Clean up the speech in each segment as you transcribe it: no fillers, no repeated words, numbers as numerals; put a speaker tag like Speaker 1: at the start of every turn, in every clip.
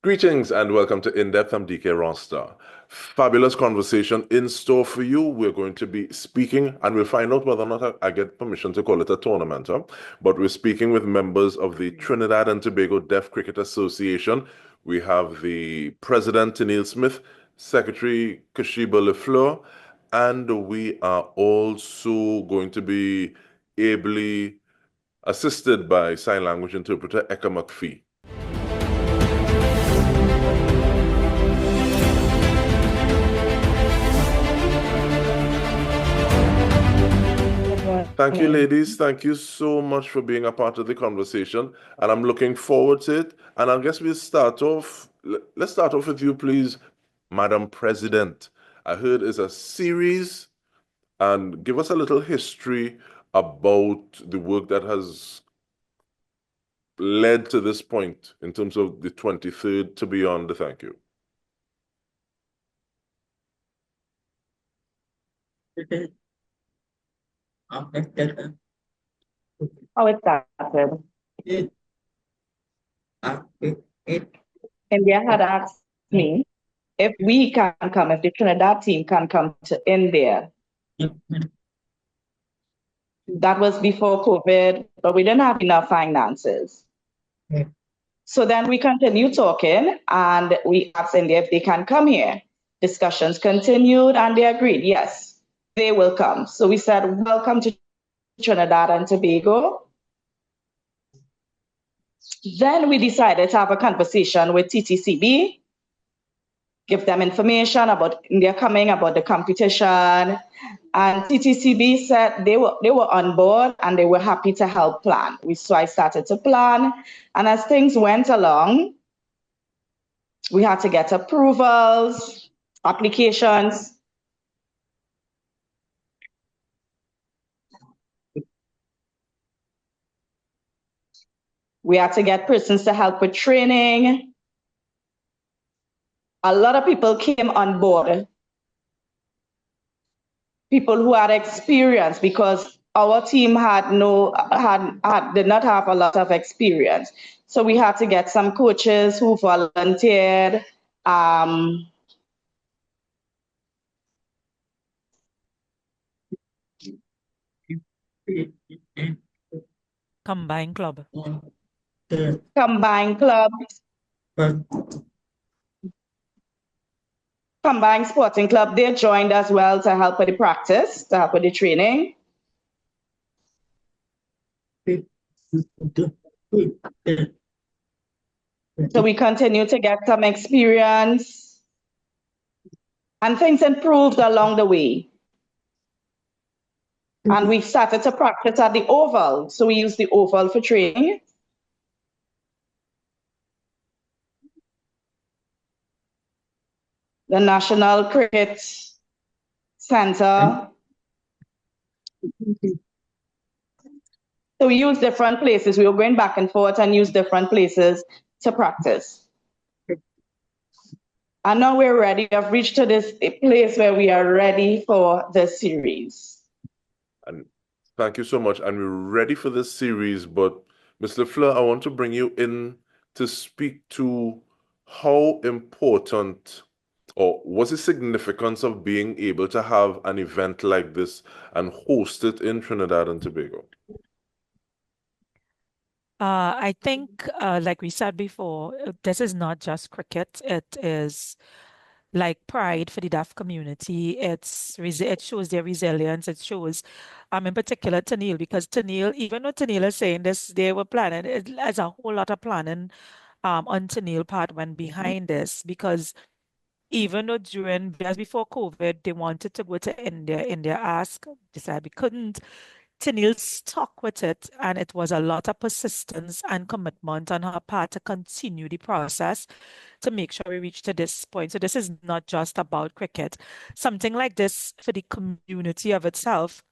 Speaker 1: Greetings and welcome to In Depth. I'm Dike Rostant. Fabulous conversation in store for you. We're going to be speaking, and we'll find out whether or not I get permission to call it a tournament. But we're speaking with members of the Trinidad and Tobago Deaf Cricket Association. We have the president, Tenielle Smith, secretary, Qushiba Fleur, and we are also going to be ably assisted by sign language interpreter Ekka McFee. Thank you, ladies. Thank you so much for being a part of the conversation. And I'm looking forward to it. And I guess we'll start off. Let's start off with you, please, Madam President. I heard it's a series, and give us a little history about the work that has led to this point in terms of the 23rd to beyond. Thank you.
Speaker 2: How it started. India had asked me if we can come, if the Trinidad team can come to India. That was before COVID, but we didn't have enough finances. So then we continued talking and we asked India if they can come here. Discussions continued and they agreed, yes, they will come. So we said, welcome to Trinidad and Tobago. Then we decided to have a conversation with TTCB, give them information about India coming, about the competition. And TTCB said they were on board and they were happy to help plan. So I started to plan. And as things went along, we had to get approvals, applications. We had to get persons to help with training. A lot of people came on board. People who had experience, because our team did not have a lot of experience. So we had to get some coaches who volunteered.
Speaker 3: Combined club.
Speaker 2: Combined clubs. Combined Sporting Club, they joined as well to help with the practice, to help with the training. So we continue to get some experience and things improved along the way. And we started to practice at the Oval. So we use the Oval for training. The National Cricket Center. So we use different places. We were going back and forth and use different places to practice. And now we're ready. We have reached to this place where we are ready for the series.
Speaker 1: And thank you so much. And we're ready for this series. But Mr. Fleur, I want to bring you in to speak to how important, or what's the significance of being able to have an event like this and host it in Trinidad and Tobago?
Speaker 3: I think, like we said before, this is not just cricket. It is like pride for the deaf community. It shows their resilience. It shows, in particular, Tenielle, because Tenielle, even though Tenielle is saying this, they were planning. There's a whole lot of planning on Tenielle part went behind this, because even though just before COVID, they wanted to go to India. India asked, decided we couldn't. Tenielle stuck with it, and it was a lot of persistence and commitment on her part to continue the process to make sure we reach to this point. So this is not just about cricket. Something like this for the community of itself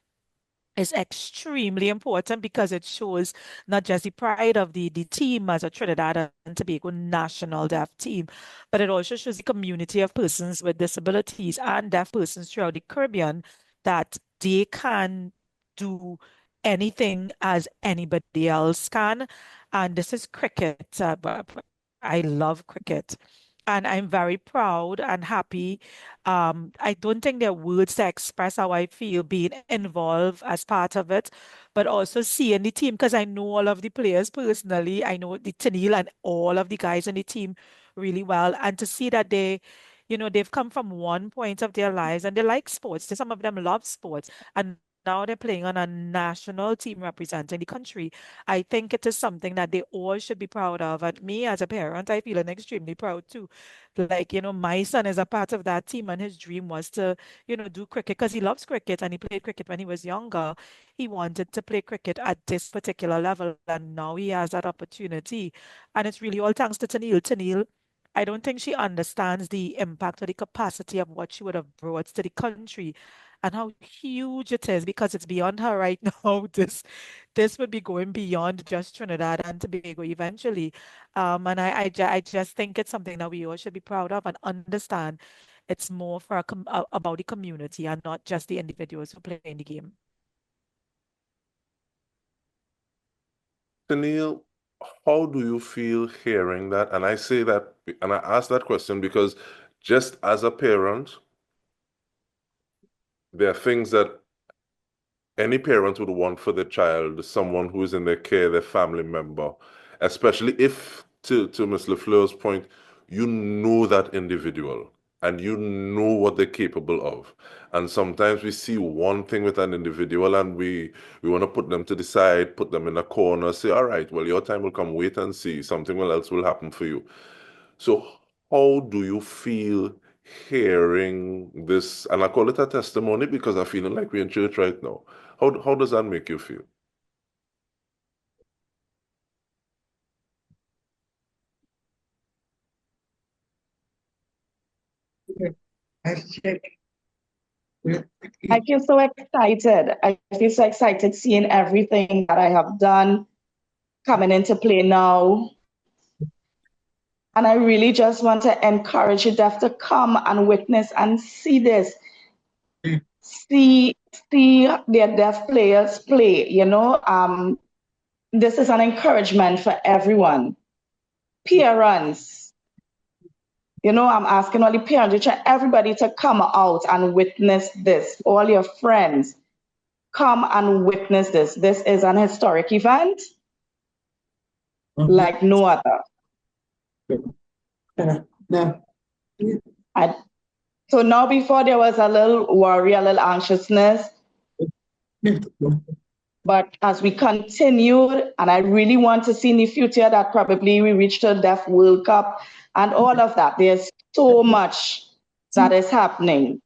Speaker 3: is extremely important, because it shows not just the pride of the team as a Trinidad and Tobago national deaf team, but it also shows the community of persons with disabilities and deaf persons throughout the Caribbean that they can do anything as anybody else can. And this is cricket. I love cricket. And I'm very proud and happy. I don't think there are words to express how I feel being involved as part of it, but also seeing the team because I know all of the players personally. I know the Tenielle and all of the guys on the team really well. And to see that they've come from one point of their lives and they like sports. Some of them love sports. And now they're playing on a national team representing the country. I think it is something that they all should be proud of. And me as a parent, I feel extremely proud too. Like, my son is a part of that team and his dream was to, do cricket because he loves cricket and he played cricket when he was younger. He wanted to play cricket at this particular level and now he has that opportunity. And it's really all thanks to Tenielle. Tenielle, I don't think she understands the impact or the capacity of what she would have brought to the country and how huge it is because it's beyond her right now. This would be going beyond just Trinidad and Tobago eventually. And I just think it's something that we all should be proud of and understand it's more for about the community and not just the individuals who play in the game.
Speaker 1: Tenielle, how do you feel hearing that? And I say that, and I ask that question because just as a parent, there are things that any parent would want for their child, someone who is in their care, their family member, especially if, to Ms. LaFleur's point, you know that individual and you know what they're capable of. And sometimes we see one thing with an individual and we want to put them to the side, put them in a corner, say, all right, well, your time will come, wait and see, something else will happen for you. So how do you feel hearing this? And I call it a testimony because I'm feeling like we're in church right now. How does that make you feel?
Speaker 2: I feel so excited. I feel so excited seeing everything that I have done coming into play now. And I really just want to encourage you deaf to come and witness and see this. See their deaf players play, this is an encouragement for everyone. Parents, I'm asking all the parents, everybody to come out and witness this. All your friends, come and witness this. This is an historic event like no other. So now before there was a little worry, a little anxiousness, but as we continued, and I really want to see in the future that probably we reach the Deaf World Cup and all of that. There's so much that is happening.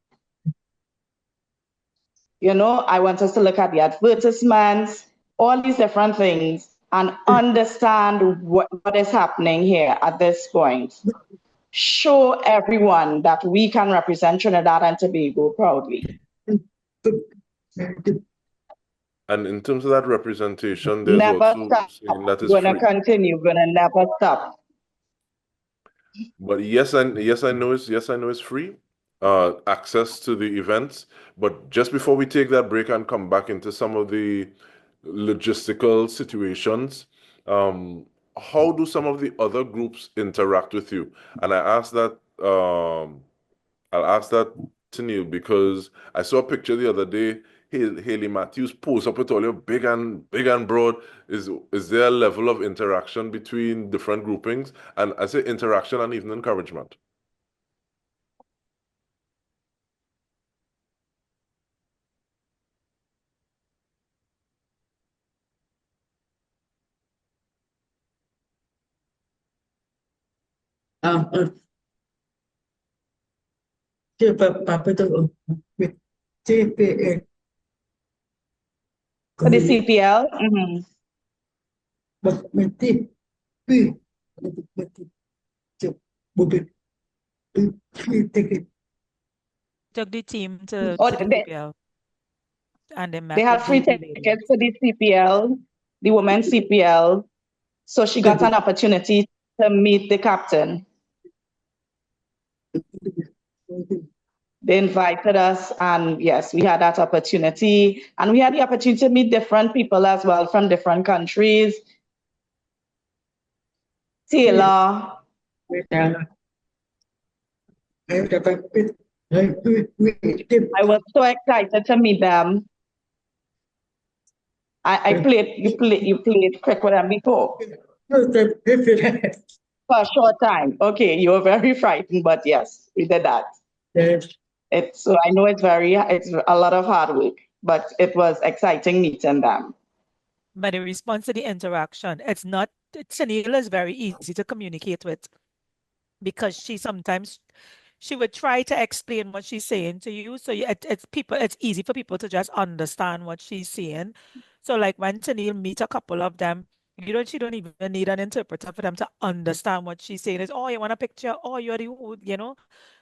Speaker 2: I want us to look at the advertisements, all these different things, and understand what is happening here at this point. Show everyone that we can represent Trinidad and Tobago proudly.
Speaker 1: And in terms of that representation, there's
Speaker 2: never
Speaker 1: also
Speaker 2: stop.
Speaker 1: saying that is
Speaker 2: We're gonna
Speaker 1: free.
Speaker 2: continue. We're gonna never stop.
Speaker 1: But yes, I know it's free. Access to the events. But just before we take that break and come back into some of the logistical situations, how do some of the other groups interact with you? And I'll ask that Tenielle because I saw a picture the other day. Haley Matthews pose up with all your big and broad. Is there a level of interaction between different groupings? And I say interaction and even encouragement.
Speaker 2: For the CPL,
Speaker 3: Took the team to
Speaker 2: oh,
Speaker 3: the CPL and they met
Speaker 2: they had
Speaker 3: with
Speaker 2: free
Speaker 3: the lady.
Speaker 2: tickets for the CPL, the women's CPL. So she got an opportunity to meet the captain. They invited us, and yes, we had that opportunity. And we had the opportunity to meet different people as well from different countries. Taylor, I was so excited to meet them. You played cricket with them before for a short time. Okay, you were very frightened, but yes, we did that. So I know it's a lot of hard work, but it was exciting meeting them.
Speaker 3: But in response to the interaction, Tenielle is very easy to communicate with because she would try to explain what she's saying to you. So it's easy for people to just understand what she's saying. So like when Tenielle meet a couple of them, she don't even need an interpreter for them to understand what she's saying. It's, oh, you want a picture? Oh, you're the.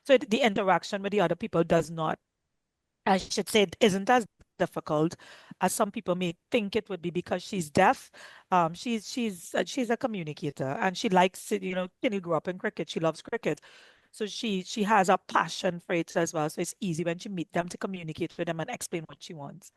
Speaker 3: So the interaction with the other people does not, I should say, it isn't as difficult as some people may think it would be because she's deaf. She's a communicator and she likes it. Tenielle grew up in cricket. She loves cricket. So she has a passion for it as well. So it's easy when she meet them to communicate with them and explain what she wants.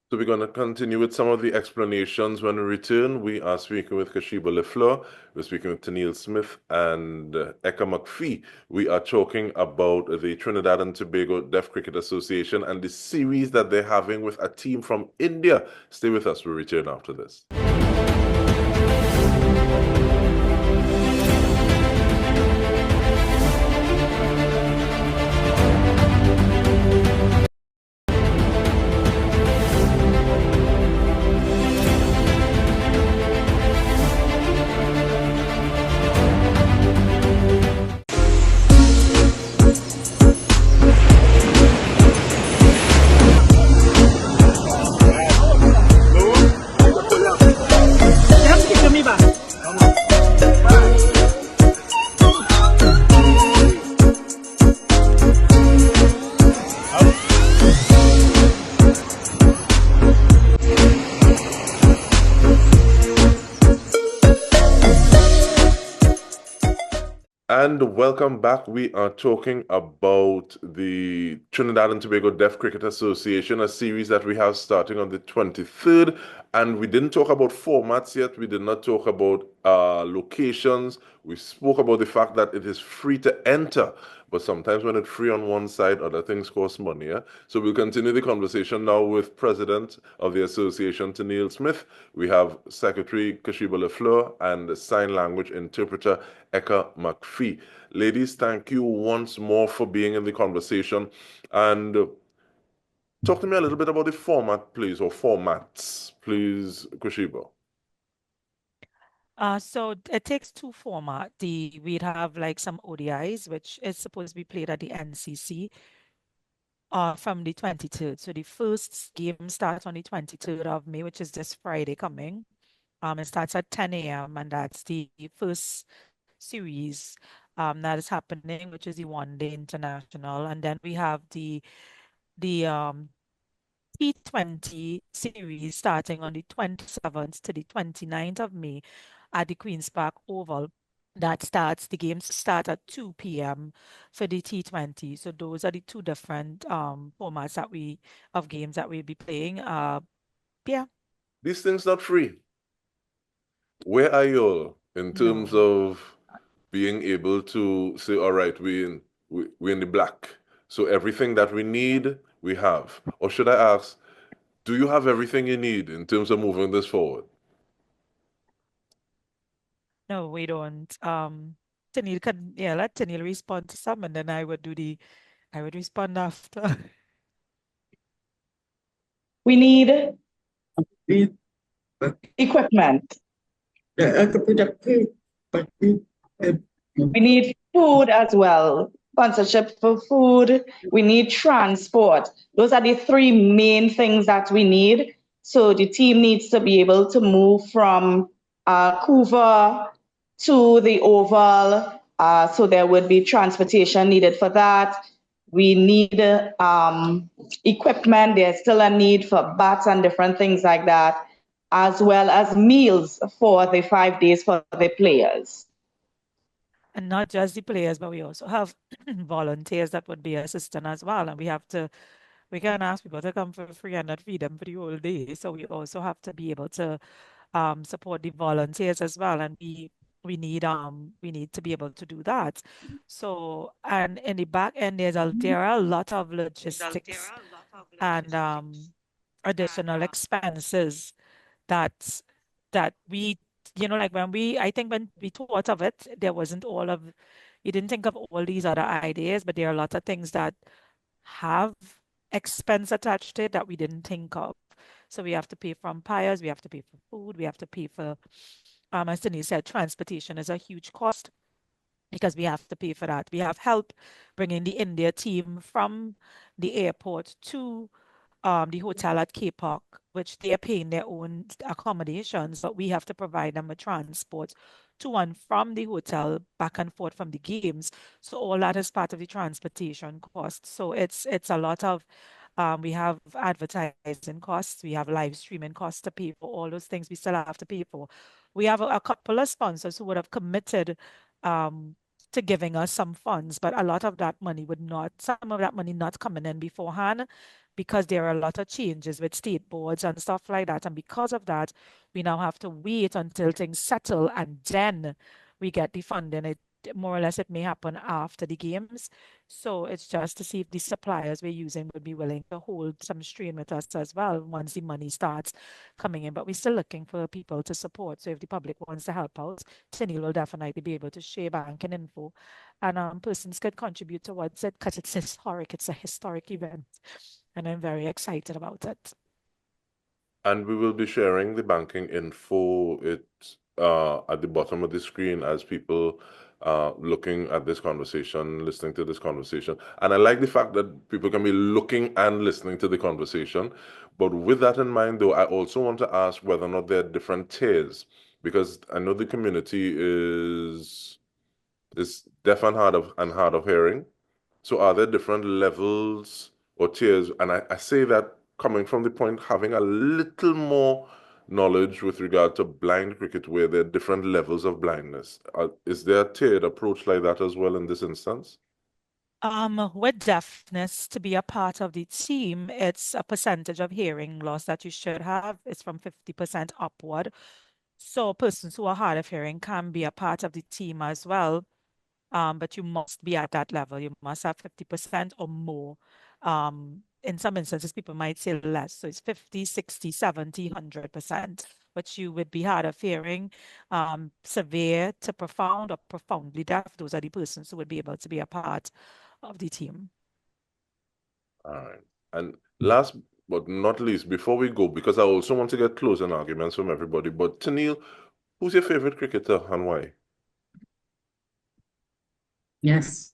Speaker 1: So we're going to continue with some of the explanations when we return. We are speaking with Qushiba Fleur. We're speaking with Tenielle Smith and Ekka McFee. We are talking about the Trinidad and Tobago Deaf Cricket Association and the series that they're having with a team from India. Stay with us. We'll return after this. And welcome back. We are talking about the Trinidad and Tobago Deaf Cricket Association, a series that we have starting on the 23rd. And we didn't talk about formats yet. We did not talk about locations. We spoke about the fact that it is free to enter. But sometimes when it's free on one side, other things cost money. Yeah? So we'll continue the conversation now with President of the Association, Tenielle Smith. We have Secretary Qushiba Fleur and Sign Language Interpreter Ekka McFee. Ladies, thank you once more for being in the conversation. And talk to me a little bit about the format, please, or formats, please, Qushiba.
Speaker 3: So it takes two formats. We'd have like some ODIs, which is supposed to be played at the NCC from the 23rd. So the first game starts on the 23rd of May, which is this Friday coming. It starts at 10 a.m. and that's the first series that is happening, which is the one-day international. And then we have the T20 series starting on the 27th to the 29th of May at the Queen's Park Oval. The games start at 2 p.m. for the T20. So those are the two different formats of games that we'll be playing. Yeah.
Speaker 1: These things not free. Where are you in terms of being able to say, all right, we're in the black. So everything that we need, we have. Or should I ask, do you have everything you need in terms of moving this forward?
Speaker 3: No, we don't. Tenielle let Tenielle respond to some, and then I would respond after.
Speaker 2: We need equipment. We need food as well, sponsorship for food. We need transport. Those are the three main things that we need. So the team needs to be able to move from Couva to the Oval. So there would be transportation needed for that. We need equipment. There's still a need for bats and different things like that, as well as meals for the 5 days for the players.
Speaker 3: And not just the players, but we also have volunteers that would be assistant as well. And we can't ask people to come for free and not feed them for the whole day. So we also have to be able to support the volunteers as well, and we need to be able to do that. So, and in the back end, there are a lot of logistics and additional expenses that we, like I think when we thought of it, there wasn't you didn't think of all these other ideas, but there are a lot of things that have expense attached to it that we didn't think of. So we have to pay for umpires, we have to pay for food, we have to pay for, as Denise said, transportation is a huge cost because we have to pay for that. We have help bringing the India team from the airport to the hotel at Cape Park, which they are paying their own accommodations, but we have to provide them with transport to and from the hotel, back and forth from the games. So all that is part of the transportation cost. So it's a lot of we have advertising costs, we have live streaming costs to pay for, all those things we still have to pay for. We have a couple of sponsors who would have committed to giving us some funds, but a lot of that money some of that money not coming in beforehand because there are a lot of changes with state boards and stuff like that. And because of that, we now have to wait until things settle and then we get the funding. It more or less it may happen after the games. So it's just to see if the suppliers we're using would be willing to hold some strain with us as well once the money starts coming in. But we're still looking for people to support. So if the public wants to help out, Tenielle will definitely be able to share banking info and persons could contribute towards it because it's historic. It's a historic event and I'm very excited about it.
Speaker 1: And we will be sharing the banking info at the bottom of the screen as people looking at this conversation, listening to this conversation. And I like the fact that people can be looking and listening to the conversation. But with that in mind, though, I also want to ask whether or not there are different tiers, because I know the community is deaf and hard of hearing. So are there different levels or tiers? And I say that coming from the point having a little more knowledge with regard to blind cricket, where there are different levels of blindness. Is there a tiered approach like that as well in this instance?
Speaker 3: With deafness, to be a part of the team, it's a percentage of hearing loss that you should have. It's from 50% upward. So persons who are hard of hearing can be a part of the team as well. But you must be at that level. You must have 50% or more. In some instances, people might say less. So it's 50, 60, 70, 100%. But you would be hard of hearing, severe to profound or profoundly deaf. Those are the persons who would be able to be a part of the team.
Speaker 1: All right. And last but not least, before we go, because I also want to get closing arguments from everybody, but Tenielle, who's your favorite cricketer and why?
Speaker 4: Yes.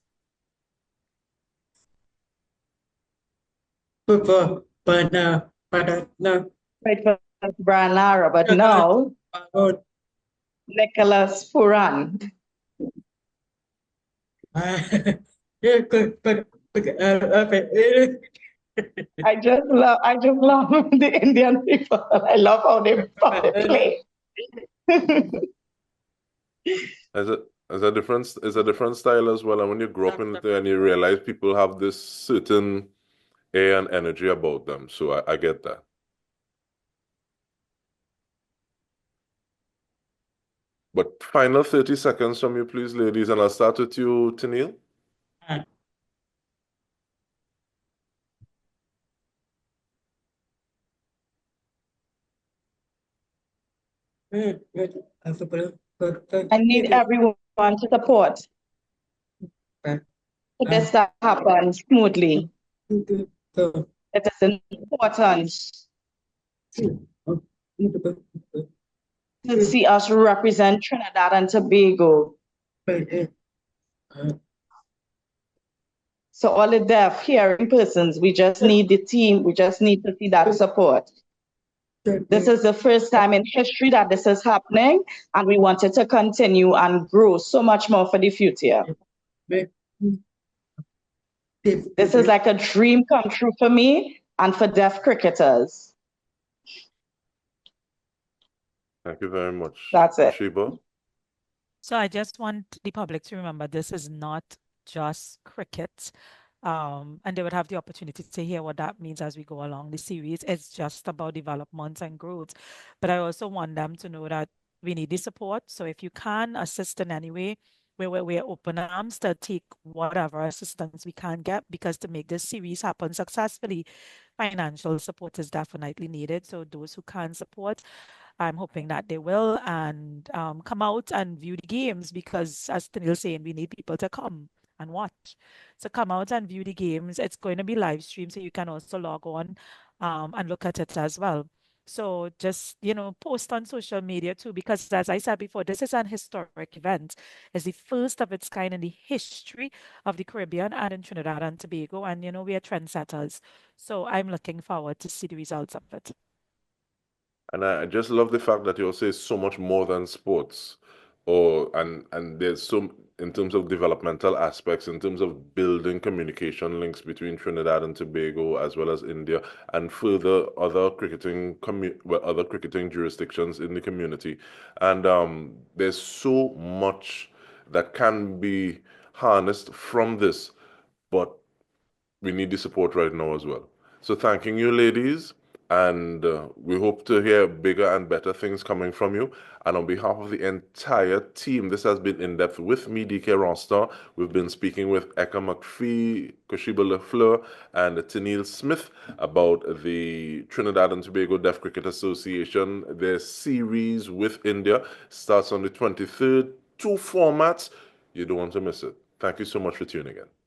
Speaker 4: But no.
Speaker 2: Right for Brian Lara, but now Nicholas Furan.
Speaker 4: Yeah, but
Speaker 2: I just love the Indian people. I love how they play.
Speaker 1: As a different style as well. And when you grow up in it and you realize people have this certain air and energy about them. So I get that. But final 30 seconds from you, please, ladies. And I'll start with you, Tenielle.
Speaker 2: I need everyone to support for this to happen smoothly. It is important to see us represent Trinidad and Tobago. So all the deaf hearing persons, we just need the team. We just need to see that support. This is the first time in history that this is happening, and we want it to continue and grow so much more for the future. This is like a dream come true for me and for deaf cricketers.
Speaker 1: Thank you very much.
Speaker 2: That's it.
Speaker 1: Qushiba?
Speaker 3: So I just want the public to remember this is not just cricket. And they would have the opportunity to hear what that means as we go along the series. It's just about development and growth. But I also want them to know that we need the support. So if you can assist in any way, we're open arms to take whatever assistance we can get, because to make this series happen successfully, financial support is definitely needed. So those who can support, I'm hoping that they will, and come out and view the games, because as Tenielle saying, we need people to come and watch. So come out and view the games. It's going to be live streamed, so you can also log on and look at it as well. So just, post on social media too, because as I said before, this is an historic event. It's the first of its kind in the history of the Caribbean and in Trinidad and Tobago. And, we are trendsetters. So I'm looking forward to see the results of it.
Speaker 1: And I just love the fact that you say so much more than sports, and there's so in terms of developmental aspects, in terms of building communication links between Trinidad and Tobago as well as India, and further other cricketing jurisdictions in the community. And there's so much that can be harnessed from this, but we need the support right now as well. So thanking you, ladies, and we hope to hear bigger and better things coming from you. And on behalf of the entire team, this has been In Depth with me, Dike Rostant. We've been speaking with Ekka McFee, Qushiba Fleur, and Tenielle Smith about the Trinidad and Tobago Deaf Cricket Association. Their series with India starts on the 23rd. 2 formats. You don't want to miss it. Thank you so much for tuning in.